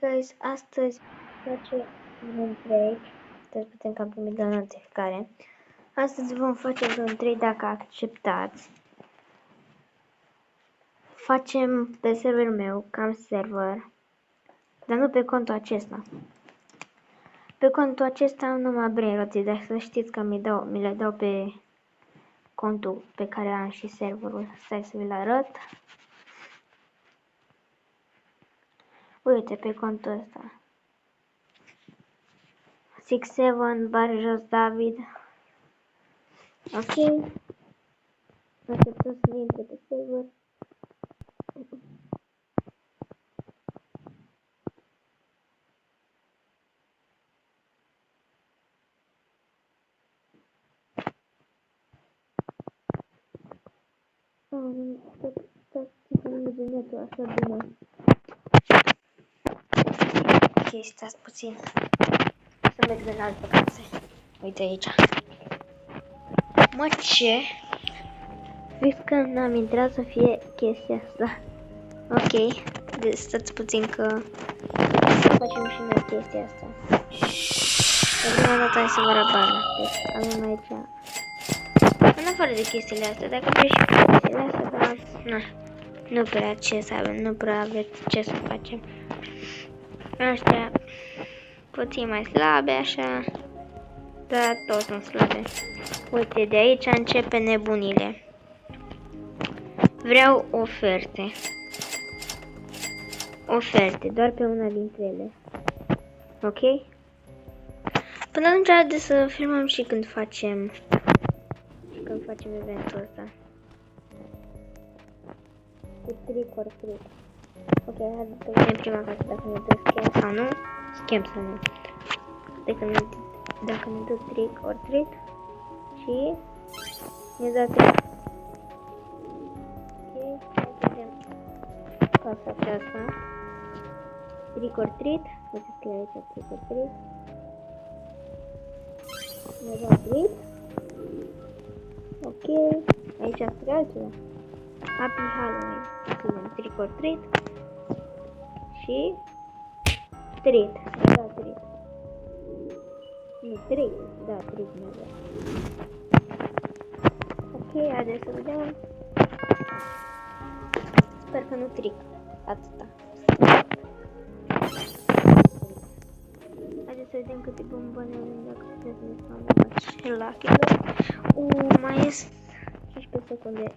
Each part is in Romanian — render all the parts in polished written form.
Hey guys, astăzi face vreun trade. Stai puțin că am primit de la notificare. Astăzi vom face vreun trade dacă acceptați. Facem pe serverul meu, cam server, dar nu pe contul acesta. Pe contul acesta am numai brain roții, dar să știți că mi le dau pe contul pe care am și serverul. Stai să vi-l arăt. Uite, pe contul ăsta. 6-7, bare jos David. Ok. Așteptăm să intre pe server. Stați că nu merge netul așa bine. Ok, stați puțin. Să merg în altă casă. Uite aici. Mă, ce? Vezi că n-am intrat să fie chestia asta. Ok. Deci stați puțin că facem și noi chestia asta. De prima dată hai să vă arăt baza. Deci avem aici. În afară de chestiile astea, dacă vrei și chestiile astea, dar nu prea ce să avem, nu prea aveți ce să facem. Astea puțin mai slabe așa, dar tot sunt slabe. Uite, de aici începe nebunile. Vreau oferte. Oferte, doar pe una dintre ele. Ok? Până atunci haideți să filmăm și când facem eventul ăsta. Cu trick or treat. Ok, haideți să vedem prima dată dacă ne dă schem sau nu. Schem sau nu. Dacă ne dă trick or treat. Și ne dă trick. Ok, hai să vedem casa aceasta. Trick or treat. Uite scrie aici trick or treat. Ne dă treat. Ok, aici scrie altceva. Happy Halloween. Ținem trick or treat. Și treat. Da, treat. Nu, treat. Da, treat mi-a dat. Ok, haideți să vedem. Sper că nu trick. Atâta. Haideți să vedem câte bomboane avem dacă puteți să ne spamăm Lucky. Mai este 15 secunde.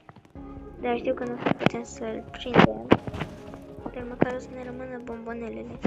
Dar știu că nu o să putem să-l prindem. Dar măcar o să ne rămână bombonelele.